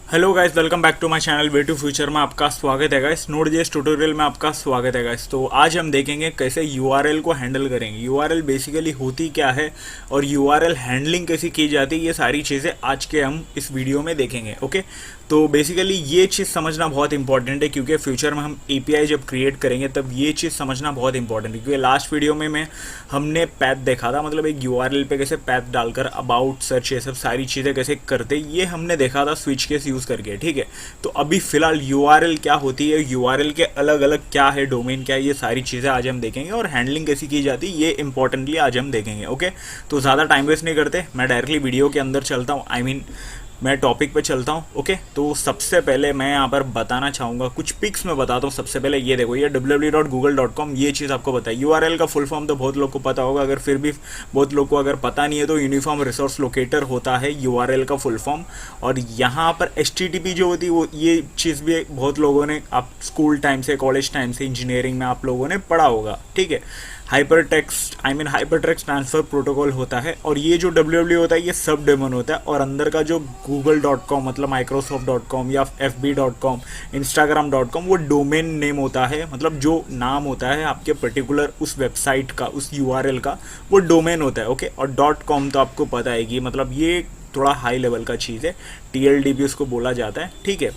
Hello guys, welcome back to my channel way to future में आपका स्वागत है गाइस। नोड.जेएस ट्यूटोरियल में आपका स्वागत है गाइस। तो आज हम देखेंगे कैसे यूआरएल को हैंडल करेंगे, यूआरएल बेसिकली होती क्या है और यूआरएल हैंडलिंग कैसी की जाती है, ये सारी चीज़ें आज के हम इस वीडियो में देखेंगे। ओके, तो बेसिकली ये चीज़ समझना बहुत इंपॉर्टेंट है क्योंकि फ्यूचर में हम एपीआई जब क्रिएट करेंगे तब ये चीज़ समझना बहुत इंपॉर्टेंट है। क्योंकि लास्ट वीडियो में हमने पैथ देखा था, मतलब एक यूआरएल पे कैसे पैथ डालकर अबाउट सर्च ये सब सारी चीज़ें कैसे करते, ये हमने देखा था स्विच केस यूज़ करके। ठीक है, तो अभी फिलहाल यूआरएल क्या होती है, यूआरएल के अलग अलग क्या है, डोमेन क्या है, ये सारी चीज़ें आज हम देखेंगे और हैंडलिंग कैसी की जाती है ये इंपॉर्टेंटली आज हम देखेंगे। ओके, तो ज़्यादा टाइम वेस्ट नहीं करते, मैं डायरेक्टली वीडियो के अंदर चलता हूँ, मैं टॉपिक पे चलता हूँ। ओके, तो सबसे पहले मैं यहाँ पर बताना चाहूँगा, कुछ पिक्स में बताता हूँ। सबसे पहले ये देखो, ये www.google.com, ये चीज़ आपको पता है। यूआरएल का फुल फॉर्म तो बहुत लोग को पता होगा, अगर फिर भी बहुत लोग को अगर पता नहीं है तो यूनिफॉर्म रिसोर्स लोकेटर होता है यूआरएल का फुल फॉर्म। और यहाँ पर HTTP जो होती है वो, ये चीज़ भी बहुत लोगों ने आप स्कूल टाइम से, कॉलेज टाइम से, इंजीनियरिंग में आप लोगों ने पढ़ा होगा। ठीक है, हाइपरटेक्स्ट ट्रांसफर प्रोटोकॉल होता है। और ये जो www होता है ये सब डोमेन होता है, और अंदर का जो google.com मतलब microsoft.com या fb.com, instagram.com, वो डोमेन नेम होता है, मतलब जो नाम होता है आपके पर्टिकुलर उस वेबसाइट का, उस यूआरएल का, वो डोमेन होता है। ओके, और .com तो आपको पता है कि मतलब ये थोड़ा हाई लेवल का चीज़ है, TLD भी उसको बोला जाता है। ठीक है,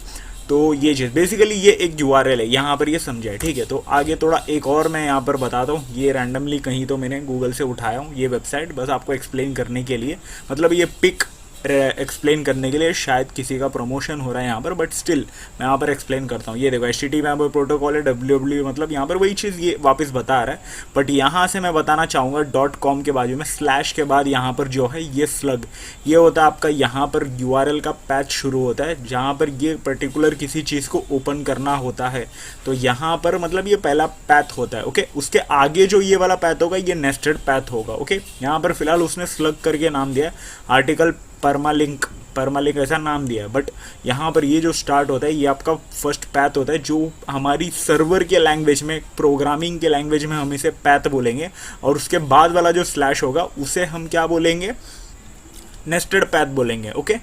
तो ये चीज़ बेसिकली ये एक यूआरएल है, यहाँ पर ये समझा है। ठीक है, तो आगे थोड़ा एक और मैं यहाँ पर बताता हूँ, ये रैंडमली कहीं तो मैंने गूगल से उठाया हूँ ये वेबसाइट, बस आपको एक्सप्लेन करने के लिए, मतलब ये पिक एक्सप्लेन करने के लिए, शायद किसी का प्रमोशन हो रहा है यहाँ पर, बट स्टिल मैं यहाँ पर एक्सप्लेन करता हूँ। ये देखो HTTP यहाँ पर प्रोटोकॉल है, www मतलब यहाँ पर वही चीज़ ये वापस बता रहा है, बट यहाँ से मैं बताना चाहूँगा .com के बाजू में स्लैश के बाद यहाँ पर जो है ये स्लग, ये होता है आपका, यहाँ पर यूआरएल का पैथ शुरू होता है जहाँ पर ये पर्टिकुलर किसी चीज़ को ओपन करना होता है। तो यहाँ पर मतलब ये पहला पैथ होता है। ओके, उसके आगे जो ये वाला पैथ होगा ये नेस्टेड पैथ होगा। ओके, यहाँ पर फिलहाल उसने स्लग करके नाम दिया है, आर्टिकल परमालिंक ऐसा नाम दिया है, बट यहाँ पर ये जो स्टार्ट होता है ये आपका फर्स्ट पैथ होता है, जो हमारी सर्वर के लैंग्वेज में, प्रोग्रामिंग के लैंग्वेज में हम इसे पैथ बोलेंगे, और उसके बाद वाला जो स्लैश होगा उसे हम क्या बोलेंगे, नेस्टेड पैथ बोलेंगे। ओके,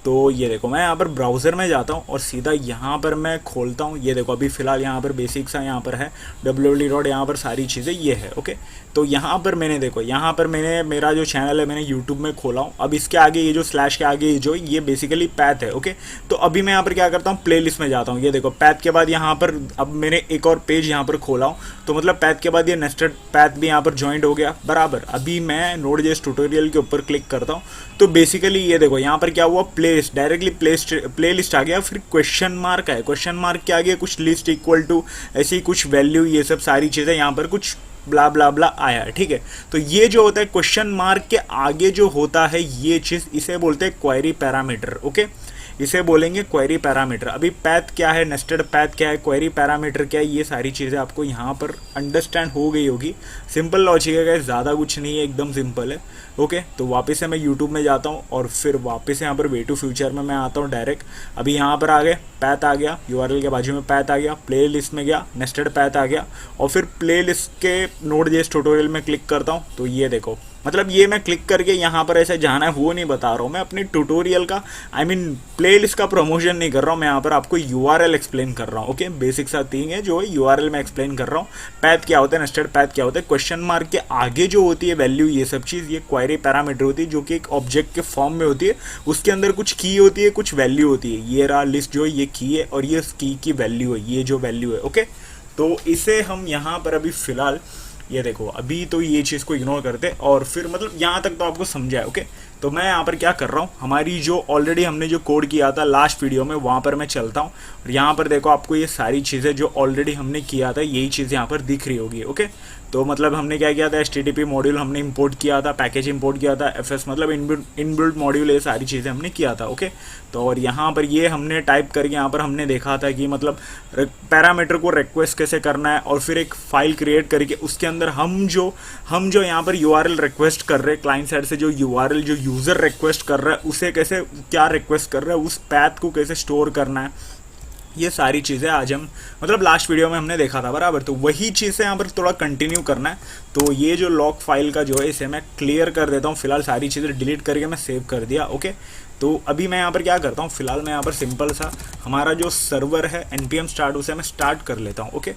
तो ये देखो मैं यहाँ पर ब्राउज़र में जाता हूँ और सीधा यहाँ पर मैं खोलता हूँ। ये देखो अभी फ़िलहाल यहाँ पर बेसिक सा यहाँ पर है www. यहाँ पर सारी चीज़ें ये है। ओके, तो यहाँ पर मैंने देखो, यहाँ पर मैंने मेरा जो चैनल है मैंने यूट्यूब में खोला हूँ। अब इसके आगे ये जो स्लैश के आगे ये जो ये बेसिकली पैथ है। ओके, तो अभी मैं यहाँ पर क्या करता हूँ, प्लेलिस्ट में जाता हूँ। ये देखो पैथ के बाद यहाँ पर अब मैंने एक और पेज यहाँ पर खोला हूँ, तो मतलब पैथ के बाद ये नेस्टेड पैथ भी यहाँ पर ज्वाइंट हो गया बराबर। अभी मैं नोड.जेएस ट्यूटोरियल के ऊपर क्लिक करता हूँ, तो बेसिकली ये देखो यहाँ पर क्या हुआ, डायरेक्टली प्ले लिस्ट आ गया, फिर क्वेश्चन मार्क है, क्वेश्चन मार्क के आगे कुछ लिस्ट इक्वल टू ऐसी कुछ वैल्यू, ये सब सारी चीज़ें यहाँ पर कुछ ब्ला ब्ला ब्ला आया है। ठीक है, तो ये जो होता है क्वेश्चन मार्क के आगे जो होता है ये चीज़, इसे बोलते हैं क्वेरी पैरामीटर। ओके, इसे बोलेंगे क्वेरी पैरामीटर। अभी पैथ क्या है, नेस्टेड पैथ क्या है, क्वेरी पैरामीटर क्या है, ये सारी चीज़ें आपको यहाँ पर अंडरस्टैंड हो गई होगी। सिंपल लॉजिक है, ज़्यादा कुछ नहीं है, एकदम सिंपल है। ओके, तो वापस से मैं यूट्यूब में जाता हूँ और फिर वापस यहाँ पर वे टू फ्यूचर में मैं आता हूँ डायरेक्ट। अभी यहाँ पर आ गए, पैथ आ गया, यूआरएल के बाजू में पैथ आ गया, प्ले लिस्ट में गया, नेस्टेड पैथ आ गया, और फिर प्ले लिस्ट के नोड.जेएस ट्यूटोरियल में क्लिक करता हूँ। तो ये देखो, मतलब ये मैं क्लिक करके यहाँ पर ऐसे जाना है वो नहीं बता रहा हूँ मैं, अपने ट्यूटोरियल का प्लेलिस्ट का प्रमोशन नहीं कर रहा हूँ मैं, यहाँ पर आपको यूआरएल एक्सप्लेन कर रहा हूँ। ओके, बेसिक सा थिंग है जो है यूआरएल में एक्सप्लेन कर रहा हूँ। पैथ क्या होता है, नेस्टेड पैथ क्या होता है, क्वेश्चन मार्क के आगे जो होती है वैल्यू, ये सब चीज़ ये क्वेरी पैरामीटर होती है, जो कि एक ऑब्जेक्ट के फॉर्म में होती है। उसके अंदर कुछ की होती है, कुछ वैल्यू होती है। ये रहा लिस्ट जो है ये की है, और ये की वैल्यू है, ये जो वैल्यू है। ओके, तो इसे हम यहाँ पर अभी फ़िलहाल ये देखो, अभी तो ये चीज़ को इग्नोर करते, और फिर मतलब यहाँ तक तो आपको समझा है। ओके, तो मैं यहाँ पर क्या कर रहा हूँ, हमारी जो ऑलरेडी हमने जो कोड किया था लास्ट वीडियो में, वहाँ पर मैं चलता हूँ, और यहाँ पर देखो आपको ये सारी चीज़ें जो ऑलरेडी हमने किया था यही चीज़ यहाँ पर दिख रही होगी। ओके, तो मतलब हमने क्या किया था, HTTP मॉड्यूल हमने इंपोर्ट किया था, पैकेज इंपोर्ट किया था, FS मतलब इनबिल्ट मॉड्यूल, ये सारी चीज़ें हमने किया था। ओके, तो और यहाँ पर ये हमने टाइप करके यहाँ पर हमने देखा था कि मतलब पैरामीटर को रिक्वेस्ट कैसे करना है, और फिर एक फाइल क्रिएट करके उसके अंदर हम जो यहाँ पर यूआरएल रिक्वेस्ट कर रहे हैं क्लाइंट साइड से, जो यूआरएल जो यूज़र रिक्वेस्ट कर रहा है उसे कैसे, क्या रिक्वेस्ट कर रहा है, उस पैथ को कैसे स्टोर करना है, ये सारी चीज़ें आज हम मतलब लास्ट वीडियो में हमने देखा था बराबर। तो वही चीज़ें यहाँ पर थोड़ा कंटिन्यू करना है। तो ये जो लॉग फाइल का जो है इसे मैं क्लियर कर देता हूँ, फिलहाल सारी चीज़ें डिलीट करके मैं सेव कर दिया। ओके, तो अभी मैं यहाँ पर क्या करता हूँ, फिलहाल मैं यहाँ पर सिंपल सा हमारा जो सर्वर है npm स्टार्ट उसे मैं स्टार्ट कर लेता हूँ। ओके,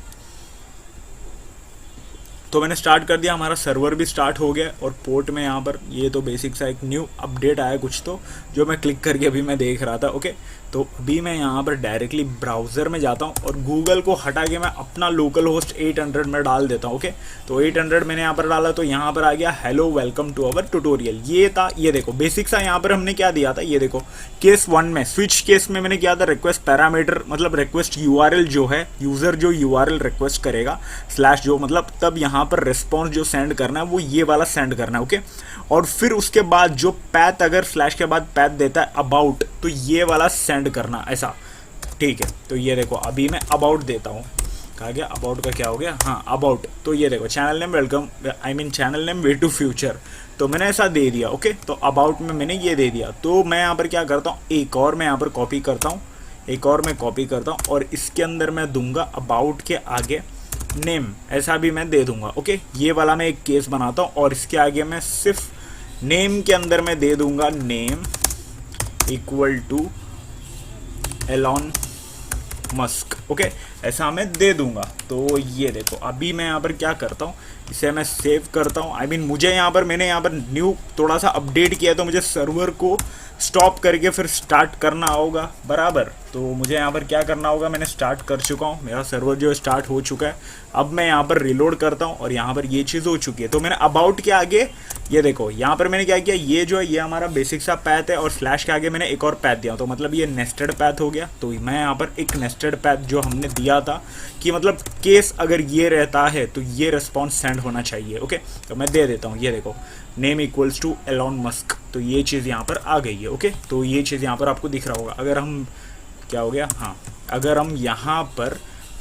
तो मैंने स्टार्ट कर दिया, हमारा सर्वर भी स्टार्ट हो गया और पोर्ट में यहाँ पर ये तो बेसिक सा एक न्यू अपडेट आया कुछ तो, जो मैं क्लिक करके अभी मैं देख रहा था। ओके, तो अभी मैं यहाँ पर डायरेक्टली ब्राउज़र में जाता हूँ और गूगल को हटा के मैं अपना लोकल होस्ट 800 में डाल देता हूँ। ओके, तो 800 मैंने यहाँ पर डाला तो यहाँ पर आ गया hello welcome to our tutorial. ये था, ये देखो बेसिक सा यहाँ पर हमने क्या दिया था, ये देखो केस 1 में स्विच केस में मैंने किया था रिक्वेस्ट पैरामीटर, मतलब रिक्वेस्ट यूआरएल जो है, यूज़र जो यूआरएल रिक्वेस्ट करेगा स्लैश जो, मतलब तब यहाँ पर रिस्पॉन्स जो सेंड करना है वो ये वाला सेंड करना है। ओके, और फिर उसके बाद जो पैथ, अगर स्लैश के बाद पैथ देता है अबाउट, तो ये वाला सेंड करना ऐसा, ठीक है। तो ये देखो अभी मैं अबाउट देता हूँ, कहा गया अबाउट का क्या हो गया, हाँ अबाउट, तो ये देखो channel name welcome, I mean channel name way to future, तो मैंने ऐसा दे दिया। ओके, तो अबाउट में मैंने ये दे दिया। तो मैं यहाँ पर क्या करता हूँ, एक और मैं यहाँ पर कॉपी करता हूँ, एक और मैं कॉपी करता हूँ और इसके अंदर मैं दूंगा अबाउट के आगे नेम, ऐसा भी मैं दे दूंगा। ओके, ये वाला मैं एक केस बनाता हूँ और इसके आगे मैं सिर्फ नेम के अंदर मैं दे दूंगा name equal to Elon Musk. Okay, ऐसा मैं दे दूंगा। तो ये देखो अभी मैं यहाँ पर क्या करता हूँ, इसे मैं सेव करता हूँ। आई मीन मुझे यहाँ पर, मैंने यहाँ पर न्यू थोड़ा सा अपडेट किया तो मुझे सर्वर को स्टॉप करके फिर स्टार्ट करना होगा बराबर। तो मुझे यहाँ पर क्या करना होगा, मैंने स्टार्ट कर चुका हूँ, मेरा सर्वर जो स्टार्ट हो चुका है। अब मैं यहाँ पर रिलोड करता हूँ और यहाँ पर ये चीज़ हो चुकी है। तो मैंने अबाउट के आगे ये देखो, यहाँ पर मैंने क्या किया, ये जो है ये हमारा बेसिक सा पैथ है और स्लैश के आगे मैंने एक और पैथ दिया, तो मतलब ये नेस्टेड पैथ हो गया। तो मैं यहाँ पर एक नेस्टेड पैथ जो हमने दिया था कि मतलब केस अगर ये रहता है तो ये रिस्पॉन्स सेंड होना चाहिए। ओके, तो मैं दे देता हूँ, ये देखो name equals to Elon Musk, तो ये चीज़ यहाँ पर आ गई है। ओके, तो ये चीज़ यहाँ पर आपको दिख रहा होगा। अगर हम, क्या हो गया, हाँ, अगर हम यहाँ पर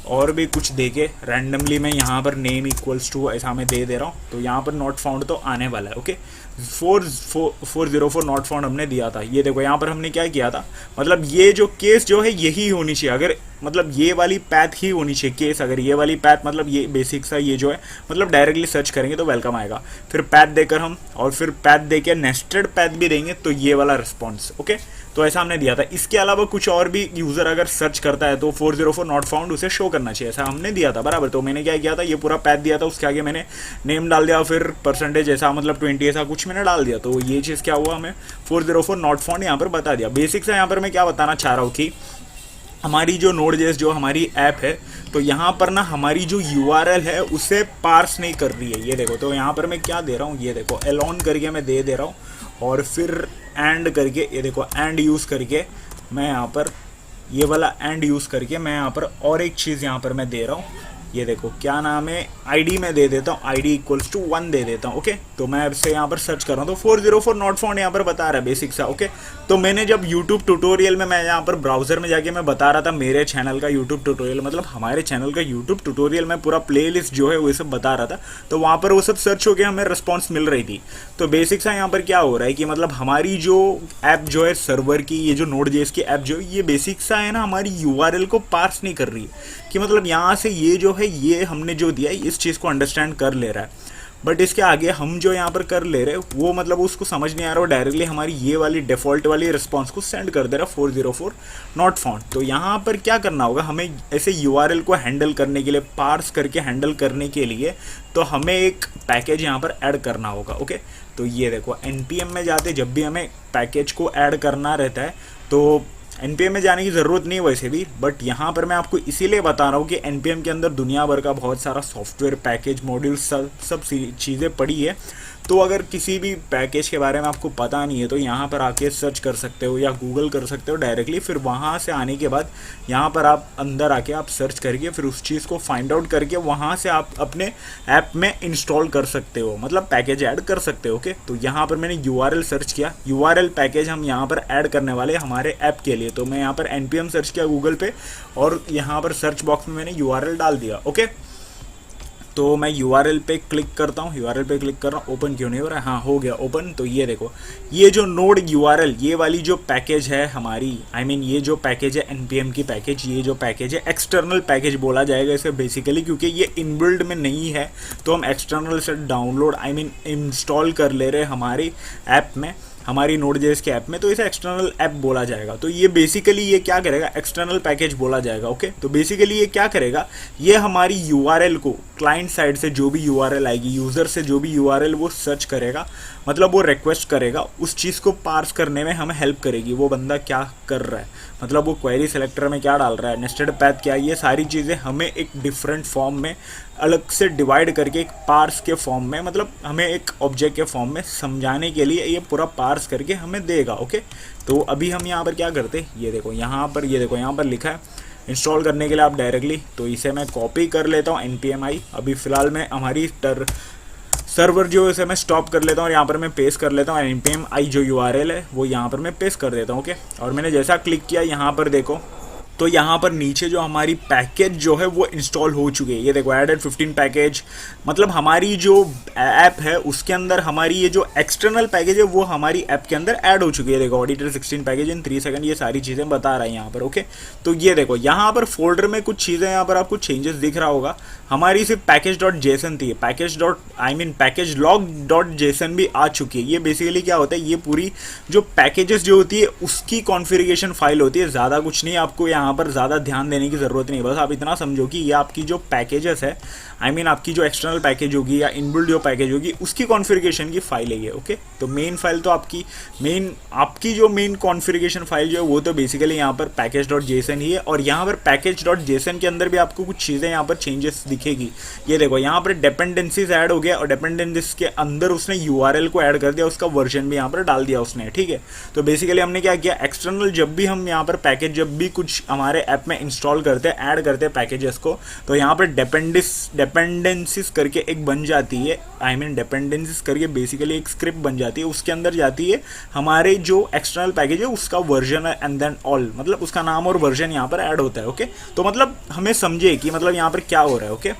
और भी कुछ देके रैंडमली मैं यहाँ पर नेम इक्वल्स टू ऐसा मैं दे रहा हूँ, तो यहाँ पर नॉट फाउंड तो आने वाला है। ओके, 404 नॉट फाउंड हमने दिया था। ये देखो यहाँ पर हमने क्या किया था, मतलब ये जो केस जो है यही होनी चाहिए, अगर मतलब ये वाली पैथ ही होनी चाहिए केस, अगर ये वाली पैथ, मतलब ये बेसिक सा ये जो है, मतलब डायरेक्टली सर्च करेंगे तो वेलकम आएगा, फिर पैथ देकर हम, और फिर पैथ देकर नेस्टेड पैथ भी देंगे तो ये वाला रिस्पॉन्स। ओके, तो ऐसा हमने दिया था। इसके अलावा कुछ और भी यूज़र अगर सर्च करता है तो 404 नॉट फाउंड उसे शो करना चाहिए, ऐसा हमने दिया था बराबर। तो मैंने क्या किया था, ये पूरा पैथ दिया था, उसके आगे मैंने नेम डाल दिया, फिर परसेंटेज ऐसा, मतलब 20 ऐसा कुछ मैंने डाल दिया। तो ये चीज़ क्या हुआ, हमें 404 नॉट फाउंड यहाँ पर बता दिया। बेसिक से यहाँ पर मैं क्या बताना चाह रहा हूँ कि हमारी जो Node.js जो हमारी ऐप है, तो यहाँ पर ना हमारी जो URL है उसे पार्स नहीं कर रही है। ये देखो, तो यहाँ पर मैं क्या दे रहा हूँ, ये देखो एलोन करके मैं दे रहा हूँ और फिर एंड करके, ये देखो एंड यूज़ करके मैं यहाँ पर, ये वाला एंड यूज़ करके मैं यहाँ पर और एक चीज़ यहाँ पर मैं दे रहा हूँ। ये देखो क्या नाम है, आईडी में दे देता हूँ, आईडी इक्वल्स टू 1 दे देता हूँ। ओके, तो मैं इससे यहाँ पर सर्च कर रहा हूँ तो 404 नॉट फाउंड यहाँ पर बता रहा है बेसिक सा। ओके, तो मैंने जब यूट्यूब ट्यूटोरियल में, मैं यहाँ पर ब्राउजर में जाके मैं बता रहा था मेरे चैनल का यूट्यूब ट्यूटोरियल, मतलब हमारे चैनल का यूट्यूब ट्यूटोरियल में पूरा प्लेलिस्ट जो है वो सब बता रहा था, तो वहाँ पर वो सब सर्च होकर हमें रिस्पॉन्स मिल रही थी। तो बेसिक सा यहाँ पर क्या हो रहा है कि मतलब हमारी जो ऐप जो है सर्वर की, ये जो Node.js की ऐप जो है, ये बेसिक सा है ना हमारी URL को पार्स नहीं कर रही है, कि मतलब यहाँ से ये जो है ये हमने जो दिया है इस चीज़ को अंडरस्टैंड कर ले रहा है, बट इसके आगे हम जो यहाँ पर कर ले रहे हैं वो मतलब उसको समझ नहीं आ रहा, वो डायरेक्टली हमारी ये वाली डिफ़ॉल्ट वाली रिस्पॉन्स को सेंड कर दे रहा 404 नॉट फाउंड। तो यहाँ पर क्या करना होगा, हमें ऐसे URL को हैंडल करने के लिए, पार्स करके हैंडल करने के लिए, तो हमें एक पैकेज यहाँ पर ऐड करना होगा। ओके, तो ये देखो NPM में जाते जब भी हमें पैकेज को ऐड करना रहता है तो NPM में जाने की ज़रूरत नहीं है वैसे भी, बट यहाँ पर मैं आपको इसीलिए बता रहा हूँ कि NPM के अंदर दुनिया भर का बहुत सारा सॉफ्टवेयर पैकेज मॉड्यूल सब चीज़ें पड़ी है। तो अगर किसी भी पैकेज के बारे में आपको पता नहीं है तो यहाँ पर आके सर्च कर सकते हो या गूगल कर सकते हो डायरेक्टली, फिर वहाँ से आने के बाद यहाँ पर आप अंदर आके आप सर्च करके फिर उस चीज़ को फाइंड आउट करके वहाँ से आप अपने ऐप में इंस्टॉल कर सकते हो, मतलब पैकेज ऐड कर सकते हो। ओके, तो यहाँ पर मैंने URL सर्च किया, URL पैकेज हम यहाँ पर ऐड करने वाले हमारे ऐप के लिए। तो मैं यहाँ पर NPM सर्च किया गूगल पे और यहाँ पर सर्च बॉक्स में मैंने URL डाल दिया। ओके, तो मैं URL पे क्लिक करता हूँ, URL पे क्लिक कर रहा हूँ, ओपन क्यों नहीं हो रहा है, हाँ हो गया ओपन। तो ये देखो ये जो नोड URL, ये वाली जो पैकेज है हमारी, आई मीन ये जो पैकेज है NPM की पैकेज, ये जो पैकेज है एक्सटर्नल पैकेज बोला जाएगा इसे बेसिकली, क्योंकि ये इनबिल्ड में नहीं है तो हम एक्सटर्नल से डाउनलोड, आई मीन इंस्टॉल कर ले रहे हमारी ऐप में। हमारी Node.js के ऐप में, तो इसे एक्सटर्नल ऐप बोला जाएगा। तो ये बेसिकली ये क्या करेगा, एक्सटर्नल पैकेज बोला जाएगा। ओके, तो बेसिकली ये क्या करेगा, ये हमारी यूआरएल को क्लाइंट साइड से जो भी यूआरएल आएगी, यूज़र से जो भी यूआरएल वो सर्च करेगा, मतलब वो रिक्वेस्ट करेगा, उस चीज़ को पार्स करने में हमें हेल्प करेगी। वो बंदा क्या कर रहा है, मतलब वो क्वेरी सेलेक्टर में क्या डाल रहा है, नेस्टेड पैथ क्या है, ये सारी चीज़ें हमें एक डिफरेंट फॉर्म में अलग से डिवाइड करके एक पार्स के फॉर्म में, मतलब हमें एक ऑब्जेक्ट के फॉर्म में समझाने के लिए ये पूरा पार्स करके हमें देगा। ओके, तो अभी हम यहाँ पर क्या करते हैं, ये देखो यहाँ पर, ये देखो यहाँ पर लिखा है इंस्टॉल करने के लिए आप डायरेक्टली, तो इसे मैं कॉपी कर लेता हूँ npm i। अभी फ़िलहाल मैं हमारी सर्वर जो इसे मैं स्टॉप कर लेता हूँ और यहाँ पर मैं पेस्ट कर लेता हूँ npm i जो यूआरएल है वो यहाँ पर मैं पेस्ट कर देता हूँ। ओके, और मैंने जैसा क्लिक किया यहाँ पर देखो, तो यहाँ पर नीचे जो हमारी पैकेज जो है वो इंस्टॉल हो चुकी है। ये देखो एडेड 15 पैकेज, मतलब हमारी जो ऐप है उसके अंदर हमारी ये जो एक्सटर्नल पैकेज है वो हमारी ऐप के अंदर ऐड हो चुकी है। देखो ऑडिटर 16 पैकेज इन 3 सेकंड, ये सारी चीज़ें बता रहा है यहाँ पर। ओके, तो ये देखो यहाँ पर फोल्डर में कुछ चीज़ें यहाँ पर आपको चेंजेस दिख रहा होगा। हमारी सिर्फ पैकेज.json थी, पैकेज log.json भी आ चुकी है। ये बेसिकली क्या होता है, ये पूरी जो पैकेजेस जो होती है उसकी कॉन्फ़िगरेशन फाइल होती है, ज़्यादा कुछ नहीं, आपको यहाँ पर ज़्यादा ध्यान देने की ज़रूरत नहीं। बस आप इतना समझो कि ये आपकी जो पैकेजेस है, आपकी जो एक्सटर्नल पैकेज होगी या इनबिल्ड जो पैकेज होगी उसकी कॉन्फ़िगरेशन की फाइल है ये। ओके, तो मेन फाइल तो आपकी जो मेन कॉन्फ़िगरेशन फाइल जो है वो तो बेसिकली यहाँ पर पैकेज.json ही है। और यहाँ पर पैकेज.json के अंदर भी आपको कुछ चीज़ें यहाँ पर चेंजेस दिखेगी। ये देखो यहाँ पर डिपेंडेंसीज ऐड हो गया और डिपेंडेंसीज के अंदर उसने यूआरएल को ऐड कर दिया, उसका वर्जन भी यहाँ पर डाल दिया उसने। ठीक है, तो बेसिकली हमने क्या किया, एक्सटर्नल जब भी हम यहाँ पर पैकेज जब भी कुछ हमारे ऐप में इंस्टॉल करते हैं, ऐड करते हैं पैकेजेस को, तो यहाँ पर डिपेंडेंसीज करके एक बन जाती है, डिपेंडेंसीज करके बेसिकली एक स्क्रिप्ट बन जाती है, उसके अंदर जाती है हमारे जो एक्सटर्नल पैकेज है उसका वर्जन एंड देन ऑल, मतलब उसका नाम और वर्जन यहाँ पर ऐड होता है। ओके, तो मतलब हमें समझे कि मतलब यहाँ पर क्या हो रहा है। ओके,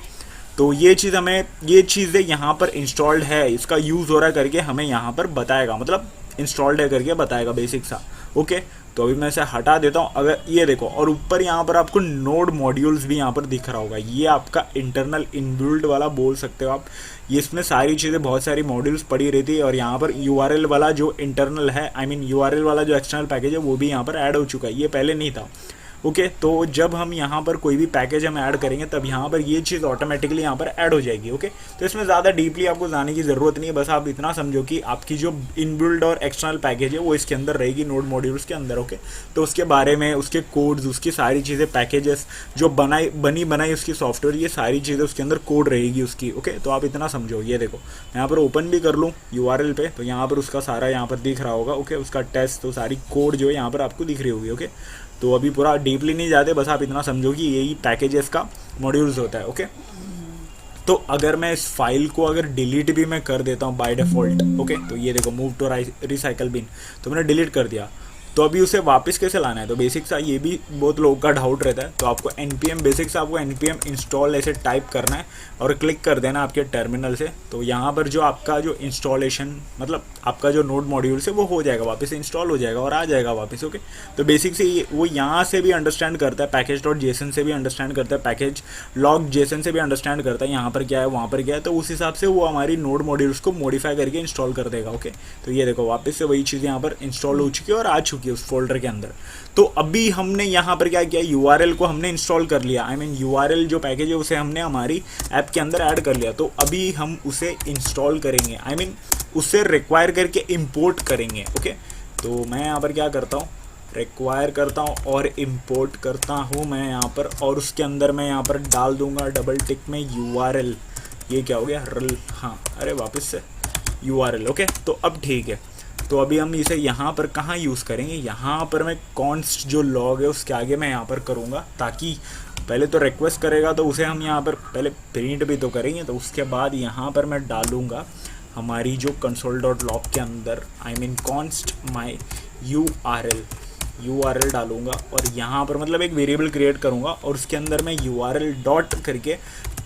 तो ये चीज़ें यहाँ पर इंस्टॉल्ड है, इसका यूज़ हो रहा है करके हमें यहाँ पर बताएगा, मतलब इंस्टॉल्ड है करके बताएगा बेसिक सा। ओके, तो अभी मैं इसे हटा देता हूँ। अगर ये देखो, और ऊपर यहाँ पर आपको नोड मॉड्यूल्स भी यहाँ पर दिख रहा होगा, ये आपका इंटरनल इनबिल्ड वाला बोल सकते हो आप। ये इसमें सारी चीज़ें, बहुत सारी मॉड्यूल्स पड़ी रहती है। और यहाँ पर यूआरएल वाला जो इंटरनल है, यूआरएल वाला जो एक्सटर्नल पैकेज है वो भी यहाँ पर ऐड हो चुका है, ये पहले नहीं था। ओके, तो जब हम यहाँ पर कोई भी पैकेज हम ऐड करेंगे तब यहाँ पर ये चीज़ ऑटोमेटिकली यहाँ पर ऐड हो जाएगी। ओके, तो इसमें ज़्यादा डीपली आपको जाने की ज़रूरत नहीं है, बस आप इतना समझो कि आपकी जो इनबिल्ड और एक्सटर्नल पैकेज है वो इसके अंदर रहेगी, नोड मॉड्यूल्स के अंदर। ओके, तो उसके बारे में, उसके कोड्स, उसकी सारी चीज़ें, पैकेजेस जो बनी बनाई उसकी सॉफ्टवेयर, ये सारी चीज़ें उसके अंदर कोड रहेगी उसकी। ओके, तो आप इतना समझो। ये देखो यहाँ पर ओपन भी कर लूँ यूआरएल पे, तो यहाँ पर उसका सारा यहाँ पर दिख रहा होगा। ओके, उसका टेस्ट, तो सारी कोड जो है यहाँ पर आपको दिख रही होगी। ओके, तो अभी पूरा डीपली नहीं जाते, बस आप इतना समझो कि यही पैकेजेस का मॉड्यूल्स होता है। ओके, तो अगर मैं इस फाइल को अगर डिलीट भी मैं कर देता हूँ बाय डिफ़ॉल्ट, ओके, तो ये देखो मूव टू रिसाइकल बिन, तो मैंने डिलीट कर दिया, तो अभी उसे वापस कैसे लाना है, तो बेसिक सा ये भी बहुत लोगों का डाउट रहता है। तो आपको npm बेसिक से आपको npm इंस्टॉल ऐसे टाइप करना है और क्लिक कर देना आपके टर्मिनल से। तो यहाँ पर जो आपका जो इंस्टॉलेशन, मतलब आपका जो नोड मॉड्यूल से वो हो जाएगा, वापस इंस्टॉल हो जाएगा और आ जाएगा वापस। ओके, तो बेसिक से वो यहाँ से भी अंडरस्टैंड करता है, पैकेज.json से भी अंडरस्टैंड करता है, पैकेज log.json से भी अंडरस्टैंड करता है यहाँ पर क्या है वहाँ पर क्या है, तो उस हिसाब से वो हमारी नोड मॉड्यूल्स को मॉडिफाई करके इंस्टॉल कर देगा। ओके, तो ये देखो वापस से वही चीज़ यहाँ पर इंस्टॉल हो चुकी है और आ चुकी है उस फोल्डर के अंदर। तो अभी हमने यहाँ पर क्या किया, यूआरएल को हमने इंस्टॉल कर लिया, यूआरएल जो पैकेज है उसे हमने हमारी ऐप के अंदर ऐड कर लिया। तो अभी हम उसे इंस्टॉल करेंगे, उसे रिक्वायर करके इंपोर्ट करेंगे। ओके, तो मैं यहाँ पर क्या करता हूँ, रिक्वायर करता हूँ और इंपोर्ट करता हूँ मैं यहाँ पर, और उसके अंदर मैं यहाँ पर डाल दूंगा डबल टिक में यूआरएल। ये क्या हो गया, रल, हाँ, अरे वापस से यूआरएल। ओके, तो अब ठीक है। तो अभी हम इसे यहाँ पर कहाँ यूज़ करेंगे, यहाँ पर मैं कॉन्स्ट जो लॉग है उसके आगे मैं यहाँ पर करूँगा, ताकि पहले तो रिक्वेस्ट करेगा तो उसे हम यहाँ पर पहले प्रिंट भी तो करेंगे, तो उसके बाद यहाँ पर मैं डालूँगा हमारी जो console.log के अंदर कॉन्स्ट माई यूआरएल डालूँगा, और यहाँ पर मतलब एक वेरिएबल क्रिएट करूँगा और उसके अंदर मैं यूआरएल डॉट करके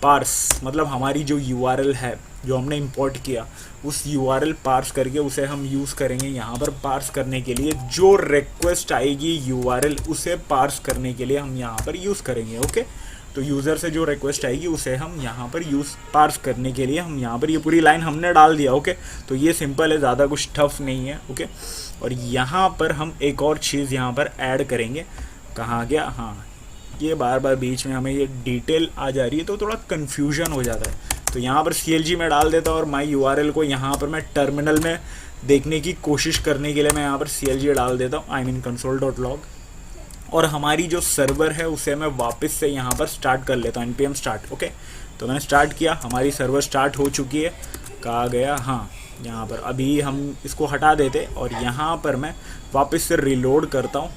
पार्स, मतलब हमारी जो यूआरएल है जो हमने इंपोर्ट किया उस यूआरएल पार्स करके उसे हम यूज़ करेंगे यहाँ पर पार्स करने के लिए। जो रिक्वेस्ट आएगी यूआरएल उसे पार्स करने के लिए हम यहाँ पर यूज़ करेंगे। ओके, तो यूज़र से जो रिक्वेस्ट आएगी उसे हम यहाँ पर यूज़ पार्स करने के लिए हम यहाँ पर ये पूरी लाइन हमने डाल दिया। ओके, तो ये सिंपल है, ज़्यादा कुछ टफ नहीं है। ओके, और यहाँ पर हम एक और चीज़ यहाँ पर ऐड करेंगे। कहाँ गया, हाँ, ये बार बार बीच में हमें ये डिटेल आ जा रही है तो थोड़ा कन्फ्यूजन हो जाता है। तो यहाँ पर CLG में डाल देता हूँ और माई URL को यहाँ पर मैं टर्मिनल में देखने की कोशिश करने के लिए मैं यहाँ पर CLG डाल देता हूँ, आई मीन console.log। और हमारी जो सर्वर है उसे मैं वापस से यहाँ पर स्टार्ट कर लेता हूँ, npm स्टार्ट। ओके, तो मैंने स्टार्ट किया, हमारी सर्वर स्टार्ट हो चुकी है। कहाँ गया, हाँ, यहाँ पर अभी हम इसको हटा देते और यहाँ पर मैं वापस से रिलोड करता हूँ।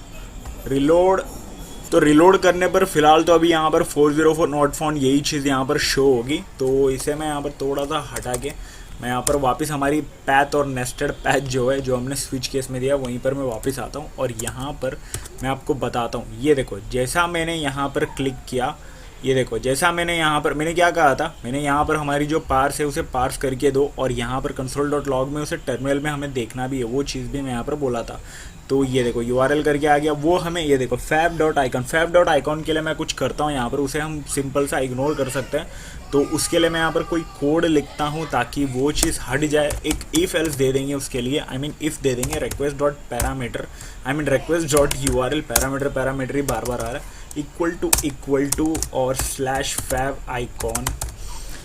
रिलोड करने पर फिलहाल तो अभी यहाँ पर 404 नॉट फाउंड यही चीज़ यहाँ पर शो होगी। तो इसे मैं यहाँ पर थोड़ा सा हटा के मैं यहाँ पर वापस हमारी पैथ और नेस्टेड पैथ जो है, जो हमने स्विच केस में दिया, वहीं पर मैं वापस आता हूँ और यहाँ पर मैं आपको बताता हूँ। ये देखो, जैसा मैंने यहाँ पर क्लिक किया, ये देखो, जैसा मैंने यहाँ पर मैंने क्या कहा था, मैंने यहाँ पर हमारी जो पार्स है उसे पार्स करके दो और यहाँ पर console.log में उसे टर्मिनल में हमें देखना भी है, वो चीज़ भी मैं यहाँ पर बोला था। तो ये देखो URL करके आ गया, वो हमें ये देखो fab.icon के लिए मैं कुछ करता हूँ यहाँ पर, उसे हम सिंपल सा इग्नोर कर सकते हैं। तो उसके लिए मैं यहाँ पर कोई कोड लिखता हूँ ताकि वो चीज़ हट जाए। एक इफ़ एल्स दे देंगे उसके लिए, आई मीन इफ़ दे देंगे request.parameter, I mean request.url, parameter ही बार बार आ रहा है, इक्वल टू और /fab_icon।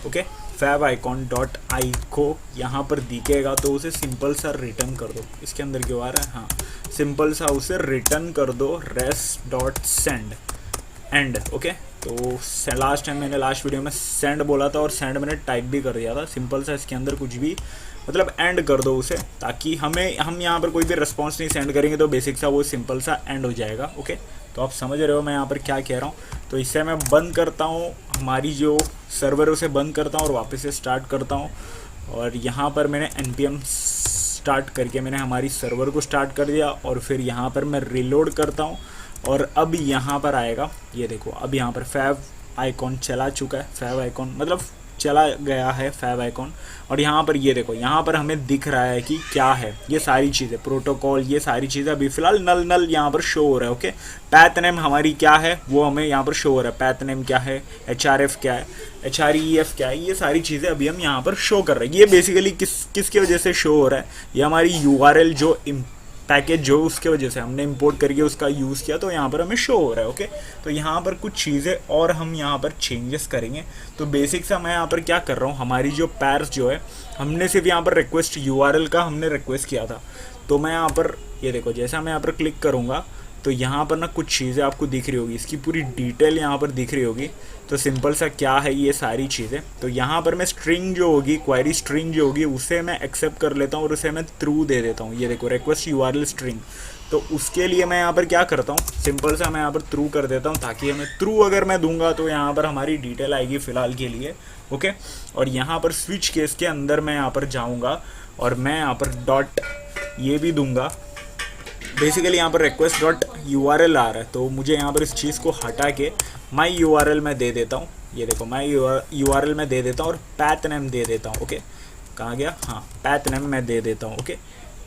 ओके, fab_icon.ico यहाँ पर दिखेगा तो उसे सिंपल सा रिटर्न कर दो। इसके अंदर क्यों आ रहा है, हाँ, सिंपल सा उसे रिटर्न कर दो res.send एंड। ओके, तो लास्ट टाइम मैंने लास्ट वीडियो में सेंड बोला था और सेंड मैंने टाइप भी कर दिया था। सिंपल सा इसके अंदर कुछ भी मतलब एंड कर दो उसे, ताकि हम यहाँ पर कोई भी रिस्पॉन्स नहीं सेंड करेंगे तो बेसिक सा वो सिंपल सा एंड हो जाएगा। ओके, तो आप समझ रहे हो मैं यहाँ पर क्या कह रहा हूँ। तो इससे मैं बंद करता हूँ हमारी जो सर्वर, उसे बंद करता हूँ और वापस से स्टार्ट करता हूँ। और यहाँ पर मैंने npm स्टार्ट करके मैंने हमारी सर्वर को स्टार्ट कर दिया और फिर यहाँ पर मैं रिलोड करता हूँ और अब यहाँ पर आएगा, ये देखो, अब यहाँ पर fab_icon चला चुका है, fab_icon मतलब चला गया है fab_icon। और यहाँ पर ये देखो, यहाँ पर हमें दिख रहा है कि क्या है, ये सारी चीज़ें प्रोटोकॉल, ये सारी चीज़ें अभी फिलहाल नल यहाँ पर शो हो रहा है। ओके, पैथ नेम हमारी क्या है वो हमें यहाँ पर शो हो रहा है, पैथ नेम क्या है, href क्या है, href क्या है, ये सारी चीज़ें अभी हम यहाँ पर शो कर रहे हैं। ये बेसिकली किसकी वजह से शो हो रहा है, ये हमारी URL जो पैकेज जो उसके वजह से हमने इंपोर्ट करके उसका यूज़ किया, तो यहाँ पर हमें शो हो रहा है। ओके, तो यहाँ पर कुछ चीज़ें और हम यहाँ पर चेंजेस करेंगे। तो बेसिक सा मैं यहाँ पर क्या कर रहा हूँ, हमारी जो पैर्स जो है, हमने सिर्फ यहाँ पर रिक्वेस्ट URL का हमने रिक्वेस्ट किया था। तो मैं यहाँ पर ये देखो, जैसा मैं यहाँ पर क्लिक करूँगा तो यहाँ पर ना कुछ चीज़ें आपको दिख रही होगी, इसकी पूरी डिटेल यहाँ पर दिख रही होगी। तो सिंपल सा क्या है ये सारी चीज़ें, तो यहाँ पर मैं स्ट्रिंग जो होगी, क्वेरी स्ट्रिंग जो होगी, उसे मैं एक्सेप्ट कर लेता हूँ और उसे मैं थ्रू दे देता हूँ। ये देखो, रिक्वेस्ट URL स्ट्रिंग। तो उसके लिए मैं यहाँ पर क्या करता हूँ, सिंपल सा मैं यहाँ पर थ्रू कर देता हूँ, ताकि हमें थ्रू अगर मैं दूंगा तो यहाँ पर हमारी डिटेल आएगी फ़िलहाल के लिए। ओके, और यहाँ पर स्विच केस के अंदर मैं यहाँ पर जाऊँगा और मैं यहाँ पर डॉट ये भी दूंगा। बेसिकली यहाँ पर request.url आ रहा है, तो मुझे यहाँ पर इस चीज़ को हटा के my URL में दे देता हूँ। ये देखो, my URL में दे देता हूँ और path name दे देता हूँ। ओके, कहाँ गया, हाँ, path name मैं दे देता हूँ। ओके,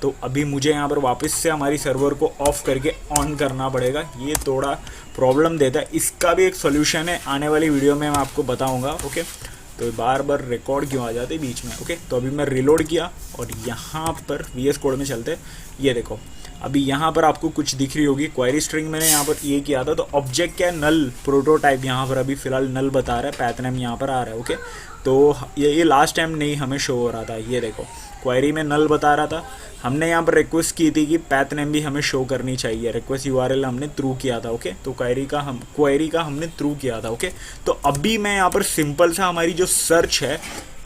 तो अभी मुझे यहाँ पर वापस से हमारी सर्वर को ऑफ करके ऑन करना पड़ेगा, ये थोड़ा प्रॉब्लम देता है। इसका भी एक सोल्यूशन है, आने वाली वीडियो में मैं आपको बताऊँगा। ओके, तो बार बार रिकॉर्ड क्यों आ जाते हैं बीच में। ओके, तो अभी मैं रिलोड किया और यहाँ पर VS कोड में चलते, ये देखो, अभी यहाँ पर आपको कुछ दिख रही होगी, क्वेरी स्ट्रिंग मैंने यहाँ पर ये किया था। तो ऑब्जेक्ट क्या है, नल प्रोटोटाइप यहाँ पर अभी फ़िलहाल नल बता रहा है, पैथ नेम यहाँ पर आ रहा है। ओके, तो ये लास्ट टाइम नहीं हमें शो हो रहा था, ये देखो, क्वेरी में नल बता रहा था। हमने यहाँ पर रिक्वेस्ट की थी कि पैथ नेम भी हमें शो करनी चाहिए, रिक्वेस्ट URL हमने थ्रू किया था। ओके, तो क्वेरी का हमने थ्रू किया था। ओके, तो अभी मैं यहाँ पर सिंपल सा हमारी जो सर्च है,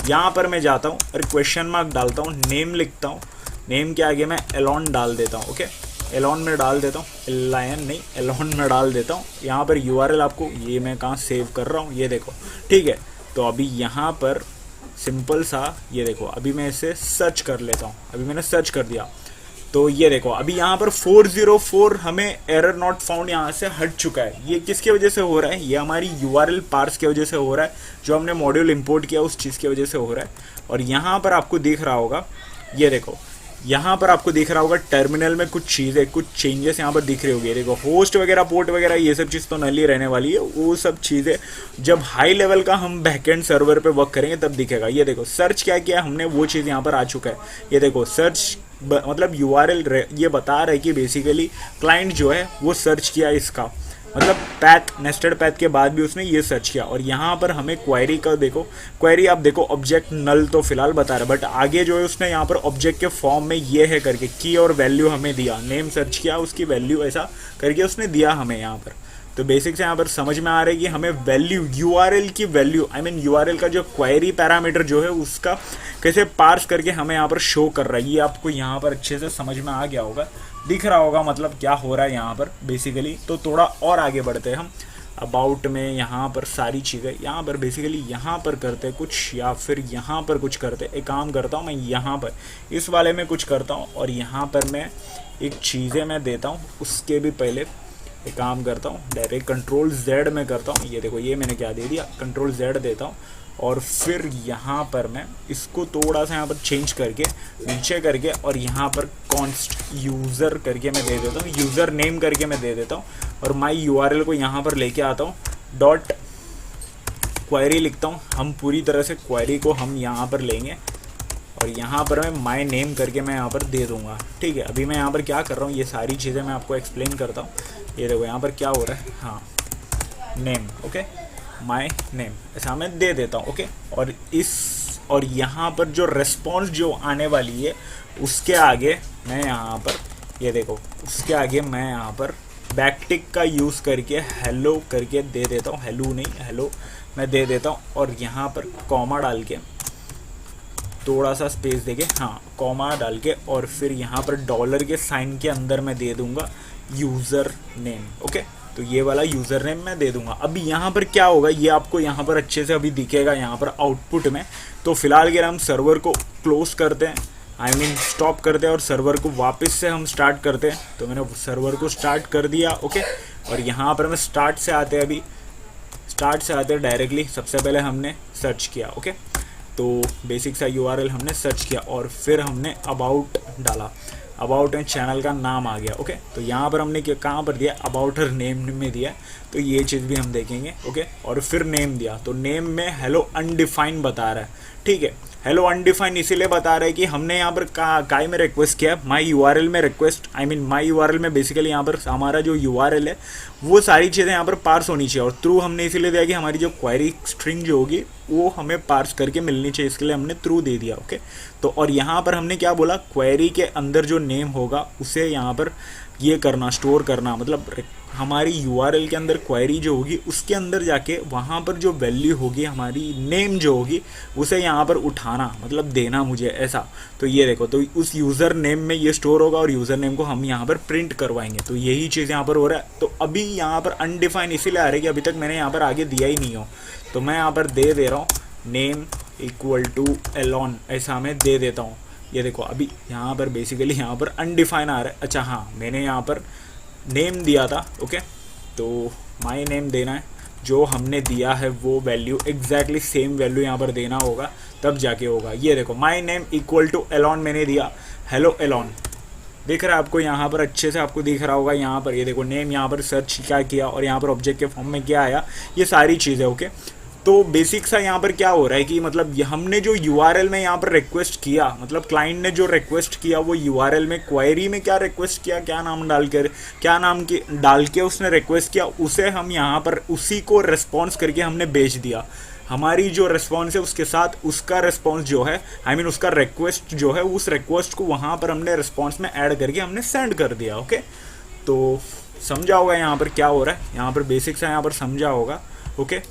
यहाँ पर मैं जाता हूँ और क्वेश्चन मार्क डालता हूँ, नेम लिखता हूँ, नेम के आगे मैं एलॉन डाल देता हूँ। ओके, एलॉन में डाल देता हूँ, एलायन नहीं, एलॉन में डाल देता हूँ। यहाँ पर URL आपको, ये मैं कहाँ सेव कर रहा हूँ, ये देखो, ठीक है। तो अभी यहाँ पर सिंपल सा, ये देखो, अभी मैं इसे सर्च कर लेता हूँ, अभी मैंने सर्च कर दिया। तो ये देखो, अभी यहाँ पर 404 हमें एरर नॉट फाउंड यहाँ से हट चुका है। ये किसकी वजह से हो रहा है, ये हमारी URL पार्स की वजह से हो रहा है, जो हमने मॉड्यूल इंपोर्ट किया उस चीज़ की वजह से हो रहा है। और यहाँ पर आपको दिख रहा होगा, ये देखो, यहाँ पर आपको दिख रहा होगा टर्मिनल में कुछ चीज़ें, कुछ चेंजेस यहाँ पर दिख रही होगी। देखो होस्ट वगैरह, पोर्ट वगैरह, ये सब चीज़ तो नल ही रहने वाली है। वो सब चीज़ें जब हाई लेवल का हम बैकएंड सर्वर पे वर्क करेंगे तब दिखेगा। ये देखो सर्च क्या किया हमने, वो चीज़ यहाँ पर आ चुका है। ये देखो सर्च मतलब URL ये बता रहा है कि बेसिकली क्लाइंट जो है वो सर्च किया इसका, मतलब पैथ, नेस्टेड पैथ के बाद भी उसने ये सर्च किया। और यहाँ पर हमें क्वेरी का देखो, क्वेरी आप देखो ऑब्जेक्ट नल तो फिलहाल बता रहा है, बट आगे जो है उसने यहाँ पर ऑब्जेक्ट के फॉर्म में ये है करके की और वैल्यू हमें दिया। नेम सर्च किया, उसकी वैल्यू ऐसा करके उसने दिया हमें यहाँ पर। तो बेसिक से यहाँ पर समझ में आ रहा है कि हमें वैल्यू, URL की वैल्यू, आई मीन URL का जो क्वेरी पैरामीटर जो है उसका कैसे पार्स करके हमें यहाँ पर शो कर रहा है। ये आपको यहाँ पर अच्छे से समझ में आ गया होगा, दिख रहा होगा मतलब क्या हो रहा है यहाँ पर बेसिकली। तो थोड़ा और आगे बढ़ते हैं हम अबाउट में। यहाँ पर सारी चीज़ें यहाँ पर बेसिकली यहाँ पर करते हैं कुछ, या फिर यहाँ पर कुछ करते हैं। एक काम करता हूँ मैं, यहाँ पर इस वाले में कुछ करता हूँ और यहाँ पर मैं एक चीज़ें मैं देता हूँ। उसके भी पहले एक काम करता हूँ, डायरेक्ट Ctrl+Z में करता हूँ। ये देखो ये मैंने क्या दे दिया, Ctrl+Z देता हूँ और फिर यहाँ पर मैं इसको थोड़ा सा यहाँ पर चेंज करके नीचे करके और यहाँ पर कॉन्स्ट यूज़र करके मैं दे देता हूँ, यूज़र नेम करके मैं दे देता हूँ। और माई URL को यहाँ पर लेके आता हूँ, डॉट क्वेरी लिखता हूँ। हम पूरी तरह से क्वेरी को हम यहाँ पर लेंगे और यहाँ पर मैं माई नेम करके मैं यहाँ पर दे दूँगा। ठीक है, अभी मैं यहाँ पर क्या कर रहा हूँ ये सारी चीज़ें मैं आपको एक्सप्लेन करता हूँ। ये देखो यहाँ पर क्या हो रहा है, हाँ नेम, ओके माई नेम ऐसा मैं दे देता हूँ। ओके, और यहाँ पर जो रेस्पॉन्स जो आने वाली है उसके आगे मैं यहाँ पर, ये देखो उसके आगे मैं यहाँ पर बैकटिक का यूज़ करके हेलो करके दे देता हूँ। हेलो नहीं, हेलो मैं दे देता हूँ और यहाँ पर कॉमा डाल के थोड़ा सा स्पेस देके, हाँ कॉमा डाल के, और फिर यहाँ पर डॉलर के साइन के अंदर मैं दे दूँगा यूज़र नेम। ओके, तो ये वाला यूज़र नेम मैं दे दूंगा। अभी यहाँ पर क्या होगा ये आपको यहाँ पर अच्छे से अभी दिखेगा यहाँ पर आउटपुट में। तो फिलहाल अगर हम सर्वर को क्लोज करते हैं, आई मीन स्टॉप करते हैं और सर्वर को वापस से हम स्टार्ट करते हैं, तो मैंने सर्वर को स्टार्ट कर दिया। ओके, और यहाँ पर मैं स्टार्ट से आते हैं, अभी स्टार्ट से आते हैं डायरेक्टली। सबसे पहले हमने सर्च किया, ओके तो बेसिक सा URL हमने सर्च किया और फिर हमने अबाउट डाला। अबाउट में चैनल का नाम आ गया। ओके, तो यहाँ पर हमने क्या कहाँ पर दिया, अबाउट हर नेम में दिया, तो ये चीज़ भी हम देखेंगे। ओके, और फिर नेम दिया, तो नेम में हेलो अनडिफाइन बता रहा है। ठीक है, हेलो अनडिफाइन इसीलिए बता रहा है कि हमने यहाँ पर काय में रिक्वेस्ट किया, माई URL में request, I mean my URL में बेसिकली यहाँ पर हमारा जो URL है वो सारी चीज़ें यहाँ पर पार्स होनी चाहिए। और थ्रू हमने इसीलिए दिया कि हमारी जो क्वेरी स्ट्रिंग जो होगी वो हमें पार्स करके मिलनी चाहिए, इसके लिए हमने थ्रू दे दिया। ओके, तो और यहाँ पर हमने क्या बोला, क्वेरी के अंदर जो नेम होगा उसे यहाँ पर ये करना, स्टोर करना, मतलब हमारी URL के अंदर क्वेरी जो होगी उसके अंदर जाके वहाँ पर जो वैल्यू होगी हमारी नेम जो होगी उसे यहाँ पर उठाना, मतलब देना मुझे ऐसा। तो ये देखो, तो उस यूज़र नेम में ये स्टोर होगा और यूज़र नेम को हम यहाँ पर प्रिंट करवाएंगे। तो यही चीज़ यहाँ पर हो रहा है। तो अभी यहाँ पर अनडिफाइन इसीलिए आ रही है कि अभी तक मैंने यहाँ पर आगे दिया ही नहीं हो, तो मैं यहाँ पर दे रहा हूँ नेम इक्वल टू एलॉन, ऐसा मैं दे देता हूँ। ये देखो अभी यहाँ पर बेसिकली यहाँ पर अनडिफाइन आ रहा है। अच्छा हाँ, मैंने यहाँ पर नेम दिया था। ओके, तो माई नेम देना है, जो हमने दिया है वो वैल्यू एग्जैक्टली सेम वैल्यू यहाँ पर देना होगा, तब जाके होगा। ये देखो my name equal to Elon मैंने दिया, हेलो एलॉन, दिख रहा है आपको यहाँ पर अच्छे से, आपको दिख रहा होगा यहाँ पर। ये देखो नेम यहाँ पर सर्च क्या किया और यहाँ पर ऑब्जेक्ट के फॉर्म में क्या आया, ये सारी चीज़ें। ओके, तो बेसिक सा यहाँ पर क्या हो रहा है कि मतलब हमने जो URL में यहाँ पर रिक्वेस्ट किया, मतलब क्लाइंट ने जो रिक्वेस्ट किया वो URL में क्वेरी में क्या रिक्वेस्ट किया, क्या नाम डालकर, क्या नाम के डाल के उसने रिक्वेस्ट किया, उसे हम यहाँ पर उसी को रिस्पॉन्स करके हमने भेज दिया। हमारी जो रिस्पॉन्स है उसके साथ उसका रिस्पॉन्स जो है, आई मीन उसका रिक्वेस्ट जो है, उस रिक्वेस्ट को वहाँ पर हमने रिस्पॉन्स में ऐड करके हमने सेंड कर दिया। ओके, तो समझा होगा यहाँ पर क्या हो रहा है, यहाँ पर बेसिक सा यहाँ पर समझा होगा। ओके,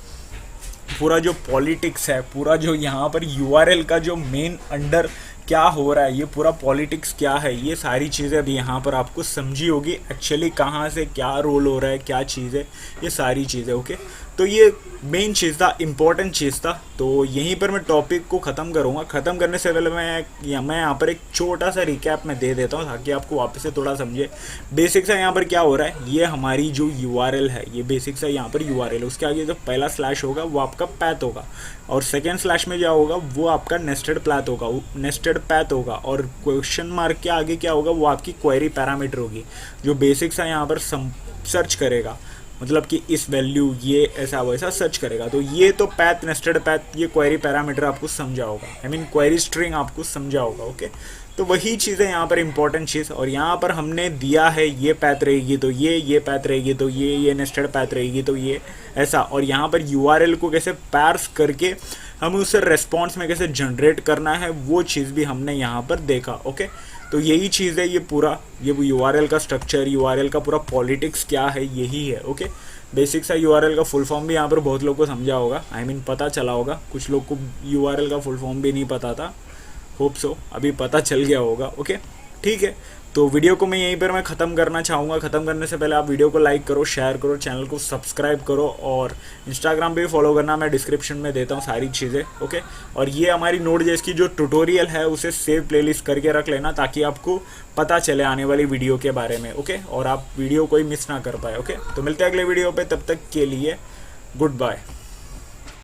पूरा जो पॉलिटिक्स है, पूरा जो यहाँ पर URL का जो मेन अंडर क्या हो रहा है, ये पूरा पॉलिटिक्स क्या है, ये सारी चीज़ें अभी यहाँ पर आपको समझी होगी। एक्चुअली कहाँ से क्या रोल हो रहा है, क्या चीज़ है, ये सारी चीज़ें। ओके, तो ये मेन चीज़ था, इम्पोर्टेंट चीज़ था। तो यहीं पर मैं टॉपिक को ख़त्म करूँगा। ख़त्म करने से पहले मैं यहाँ पर एक छोटा सा रिकैप मैं दे देता हूँ ताकि आपको वापस से थोड़ा समझे। बेसिक सा यहाँ पर क्या हो रहा है, ये हमारी जो URL है, ये बेसिक सा यहाँ पर URL, उसके आगे जो पहला स्लैश होगा वो आपका पैथ होगा, और सेकेंड स्लैश में क्या होगा वो आपका नेस्टेड पैथ होगा, और क्वेश्चन मार्क के आगे क्या होगा वो आपकी क्वेरी पैरामीटर होगी, जो बेसिक सा यहाँ पर सर्च करेगा, मतलब कि इस वैल्यू ये ऐसा वैसा सर्च करेगा। तो ये तो पैथ, नेस्टेड पैथ, ये क्वेरी पैरामीटर आपको समझा होगा, आई मीन क्वेरी स्ट्रिंग आपको समझा होगा। ओके, तो वही चीज़ है यहाँ पर इंपॉर्टेंट चीज़। और यहाँ पर हमने दिया है ये पैथ रहेगी तो ये पैथ रहेगी तो ये नेस्टेड पैथ रहेगी तो ये ऐसा, और यहाँ पर URL को कैसे पार्स करके हमें उसे रेस्पॉन्स में कैसे जनरेट करना है वो चीज़ भी हमने यहाँ पर देखा। ओके, तो यही चीज़ है, ये पूरा ये URL का स्ट्रक्चर, URL का पूरा पॉलिटिक्स क्या है, यही है। ओके, बेसिक सा URL का फुल फॉर्म भी यहाँ पर बहुत लोगों को समझा होगा, आई मीन पता चला होगा। कुछ लोग को URL का फुल फॉर्म भी नहीं पता था, होप सो अभी पता चल गया होगा। ओके, ठीक है, तो वीडियो को मैं यहीं पर मैं ख़त्म करना चाहूँगा। ख़त्म करने से पहले आप वीडियो को लाइक करो, शेयर करो, चैनल को सब्सक्राइब करो, और इंस्टाग्राम पे भी फॉलो करना, मैं डिस्क्रिप्शन में देता हूँ सारी चीज़ें। ओके, और ये हमारी Node.js की जो ट्यूटोरियल है उसे सेव प्लेलिस्ट करके रख लेना ताकि आपको पता चले आने वाली वीडियो के बारे में। ओके, और आप वीडियो कोई मिस ना कर पाए। ओके, तो मिलते हैं अगले वीडियो पर, तब तक के लिए गुड बाय।